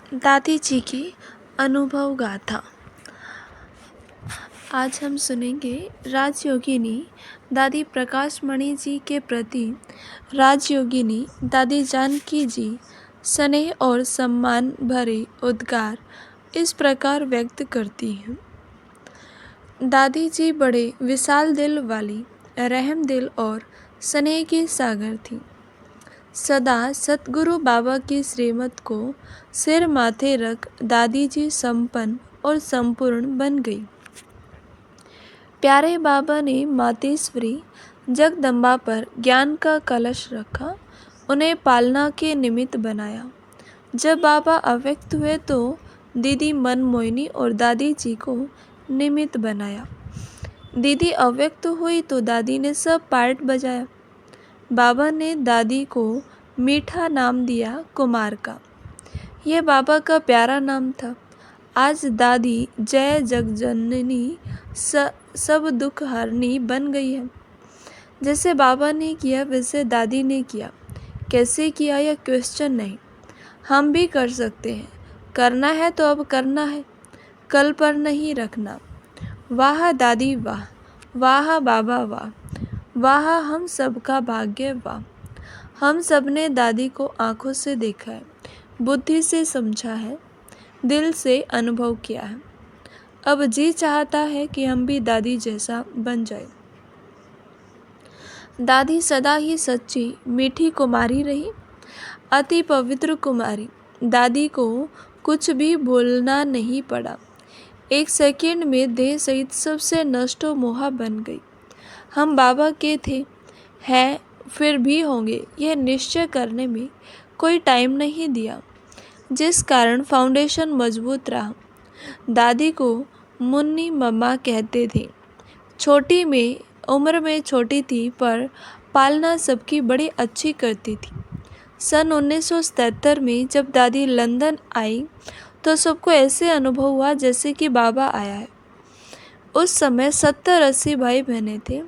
दादी जी की अनुभव गाथा। आज हम सुनेंगे राजयोगिनी दादी प्रकाशमणि जी के प्रति राजयोगिनी दादी जानकी जी स्नेह और सम्मान भरे उद्गार इस प्रकार व्यक्त करती हैं। दादी जी बड़े विशाल दिल वाली, रहम दिल और स्नेह की सागर थी। सदा सतगुरु बाबा की श्रीमत को सिर माथे रख दादी जी संपन्न और संपूर्ण बन गई। प्यारे बाबा ने मातेश्वरी जगदम्बा पर ज्ञान का कलश रखा, उन्हें पालना के निमित्त बनाया। जब बाबा अव्यक्त हुए तो दीदी मनमोहिनी और दादी जी को निमित्त बनाया। दीदी अव्यक्त हुई तो दादी ने सब पार्ट बजाया। बाबा ने दादी को मीठा नाम दिया कुमार का। यह बाबा का प्यारा नाम था। आज दादी जय जगजननी सब दुख हरनी बन गई है। जैसे बाबा ने किया वैसे दादी ने किया। कैसे किया यह क्वेश्चन नहीं, हम भी कर सकते हैं। करना है तो अब करना है, कल पर नहीं रखना। वाह दादी वाह, वाह बाबा वाह, वाह हम सबका भाग्य वाह। हम सब ने दादी को आंखों से देखा है, बुद्धि से समझा है, दिल से अनुभव किया है। अब जी चाहता है कि हम भी दादी जैसा बन जाए। दादी सदा ही सच्ची मीठी कुमारी रही, अति पवित्र कुमारी। दादी को कुछ भी बोलना नहीं पड़ा। एक सेकंड में देह सहित सबसे नष्टो मोहा बन गई। हम बाबा के थे, हैं, फिर भी होंगे, यह निश्चय करने में कोई टाइम नहीं दिया, जिस कारण फाउंडेशन मजबूत रहा। दादी को मुन्नी मम्मा कहते थे। छोटी में उम्र में छोटी थी पर पालना सबकी बड़ी अच्छी करती थी। सन 1977 में जब दादी लंदन आई तो सबको ऐसे अनुभव हुआ जैसे कि बाबा आया है। उस समय 70-80 भाई बहनें थे।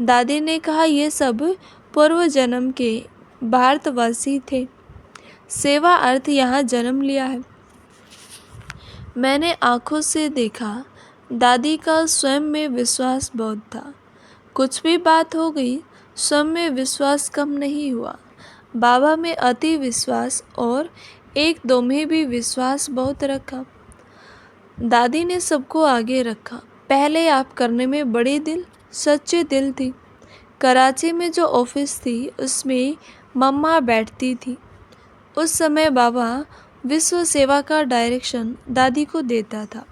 दादी ने कहा ये सब पूर्व जन्म के भारतवासी थे, सेवा अर्थ यहाँ जन्म लिया है। मैंने आंखों से देखा। दादी का स्वयं में विश्वास बहुत था। कुछ भी बात हो गई, स्वयं में विश्वास कम नहीं हुआ। बाबा में अति विश्वास और एक दो में भी विश्वास बहुत रखा। दादी ने सबको आगे रखा। पहले आप करने में बड़ी दिल, सच्चे दिल थी। कराची में जो ऑफिस थी उसमें मम्मा बैठती थी। उस समय बाबा विश्व सेवा का डायरेक्शन दादी को देता था।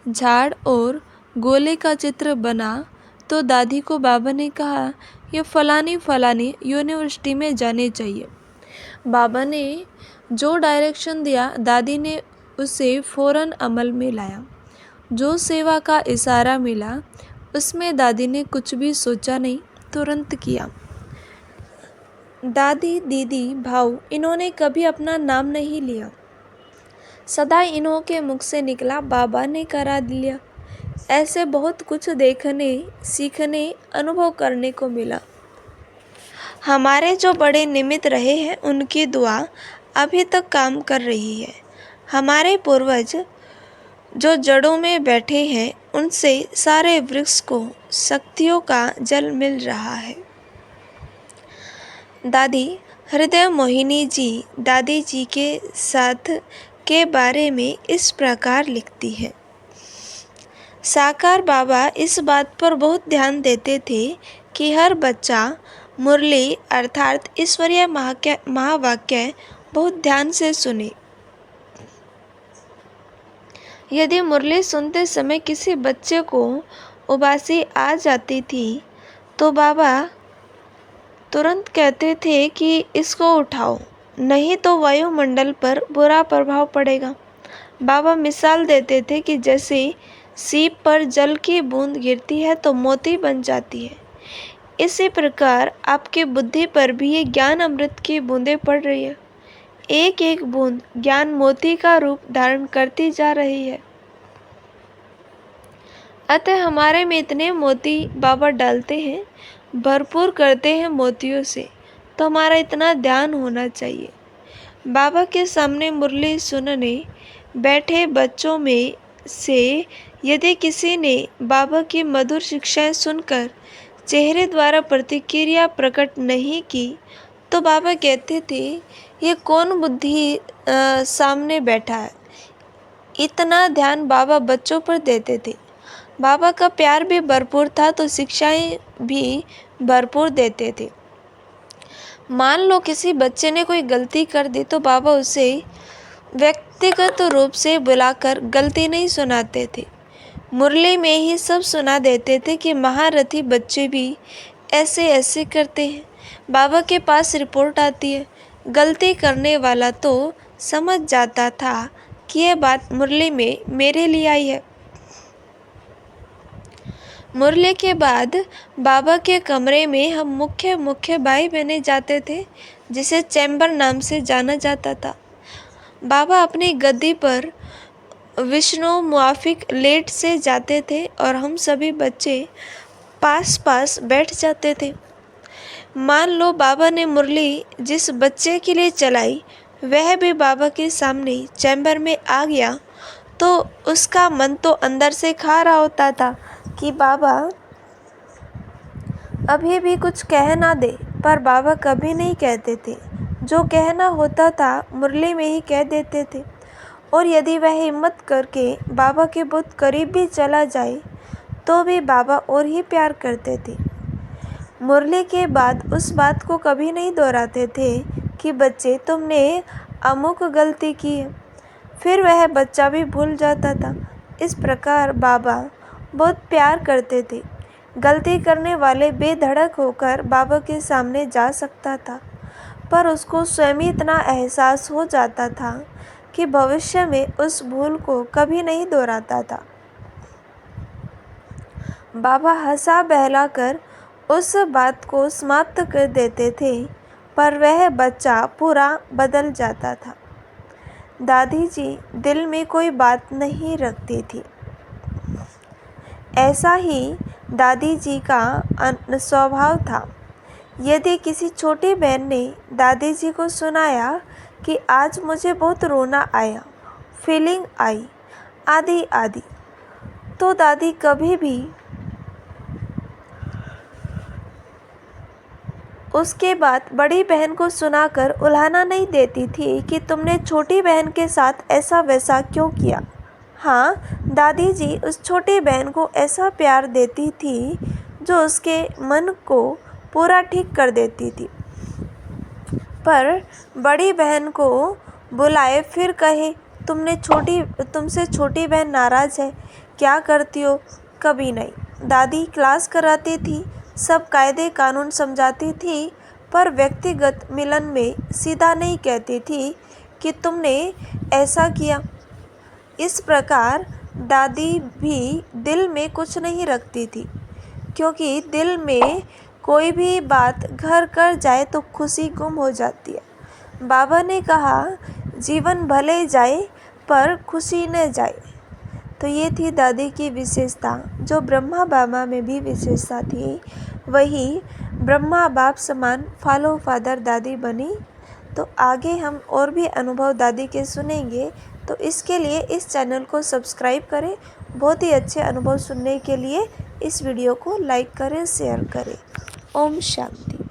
झाड़ और गोले का चित्र बना तो दादी को बाबा ने कहा यह फलानी फलानी यूनिवर्सिटी में जाने चाहिए। बाबा ने जो डायरेक्शन दिया दादी ने उसे फौरन अमल में लाया। जो सेवा का इशारा मिला उसमें दादी ने कुछ भी सोचा नहीं, तुरंत किया। दादी, दीदी, भाऊ इन्होंने कभी अपना नाम नहीं लिया। सदा इन्हों के मुख से निकला बाबा ने करा दिया। ऐसे बहुत कुछ देखने, सीखने, अनुभव करने को मिला। हमारे जो बड़े निमित्त रहे हैं उनकी दुआ अभी तक काम कर रही है। हमारे पूर्वज जो जड़ों में बैठे हैं उनसे सारे वृक्ष को शक्तियों का जल मिल रहा है। दादी हृदय मोहिनी जी दादी जी के साथ के बारे में इस प्रकार लिखती है। साकार बाबा इस बात पर बहुत ध्यान देते थे कि हर बच्चा मुरली अर्थात ईश्वरीय महावाक्य बहुत ध्यान से सुने। यदि मुरली सुनते समय किसी बच्चे को उबासी आ जाती थी तो बाबा तुरंत कहते थे कि इसको उठाओ, नहीं तो वायुमंडल पर बुरा प्रभाव पड़ेगा। बाबा मिसाल देते थे कि जैसे सीप पर जल की बूंद गिरती है तो मोती बन जाती है, इसी प्रकार आपकी बुद्धि पर भी ये ज्ञान अमृत की बूंदें पड़ रही है। एक एक बूंद ज्ञान मोती का रूप धारण करती जा रही है। अतः हमारे में इतने मोती बाबा डालते हैं, भरपूर करते हैं मोतियों से, तो हमारा इतना ध्यान होना चाहिए। बाबा के सामने मुरली सुनने बैठे बच्चों में से यदि किसी ने बाबा की मधुर शिक्षाएं सुनकर चेहरे द्वारा प्रतिक्रिया प्रकट नहीं की तो बाबा कहते थे, ये कौन बुद्धि सामने बैठा है। इतना ध्यान बाबा बच्चों पर देते थे। बाबा का प्यार भी भरपूर था तो शिक्षाएं भी भरपूर देते थे। मान लो किसी बच्चे ने कोई गलती कर दी तो बाबा उसे व्यक्तिगत रूप से बुलाकर गलती नहीं सुनाते थे, मुरली में ही सब सुना देते थे कि महारथी बच्चे भी ऐसे ऐसे करते हैं। बाबा के पास रिपोर्ट आती है, गलती करने वाला तो समझ जाता था कि यह बात मुरली में मेरे लिए आई है। मुरली के बाद बाबा के कमरे में हम मुख्य भाई बहने जाते थे, जिसे चैम्बर नाम से जाना जाता था। बाबा अपनी गद्दी पर विष्णु मुआफिक लेट से जाते थे और हम सभी बच्चे पास पास बैठ जाते थे। मान लो बाबा ने मुरली जिस बच्चे के लिए चलाई वह भी बाबा के सामने चैम्बर में आ गया तो उसका मन तो अंदर से खा रहा होता था कि बाबा अभी भी कुछ कह ना दे, पर बाबा कभी नहीं कहते थे। जो कहना होता था मुरली में ही कह देते थे। और यदि वह हिम्मत करके बाबा के बहुत करीब भी चला जाए तो भी बाबा और ही प्यार करते थे। मुरली के बाद उस बात को कभी नहीं दोहराते थे कि बच्चे तुमने अमुक गलती की है, फिर वह बच्चा भी भूल जाता था। इस प्रकार बाबा बहुत प्यार करते थे। गलती करने वाले बेधड़क होकर बाबा के सामने जा सकता था, पर उसको स्वयं ही इतना एहसास हो जाता था कि भविष्य में उस भूल को कभी नहीं दोहराता था। बाबा हंसा बहलाकर उस बात को समाप्त कर देते थे, पर वह बच्चा पूरा बदल जाता था। दादी जी दिल में कोई बात नहीं रखती थी। ऐसा ही दादी जी का स्वभाव था। यदि किसी छोटी बहन ने दादी जी को सुनाया कि आज मुझे बहुत रोना आया, फीलिंग आई, आदि आदि, तो दादी कभी भी उसके बाद बड़ी बहन को सुनाकर उल्हाना नहीं देती थी कि तुमने छोटी बहन के साथ ऐसा वैसा क्यों किया। हाँ, दादी जी उस छोटी बहन को ऐसा प्यार देती थी जो उसके मन को पूरा ठीक कर देती थी। पर बड़ी बहन को बुलाए फिर कहे तुमसे छोटी बहन नाराज़ है, क्या करती हो? कभी नहीं। दादी क्लास कराती थी, सब कायदे कानून समझाती थी, पर व्यक्तिगत मिलन में सीधा नहीं कहती थी कि तुमने ऐसा किया। इस प्रकार दादी भी दिल में कुछ नहीं रखती थी, क्योंकि दिल में कोई भी बात घर कर जाए तो खुशी गुम हो जाती है। बाबा ने कहा, जीवन भले जाए पर खुशी न जाए। तो ये थी दादी की विशेषता, जो ब्रह्मा बाबा में भी विशेषता थी, वही ब्रह्मा बाप समान फॉलो फादर दादी बनी। तो आगे हम और भी अनुभव दादी के सुनेंगे, तो इसके लिए इस चैनल को सब्सक्राइब करें। बहुत ही अच्छे अनुभव सुनने के लिए इस वीडियो को लाइक करें, शेयर करें। ओम शांति।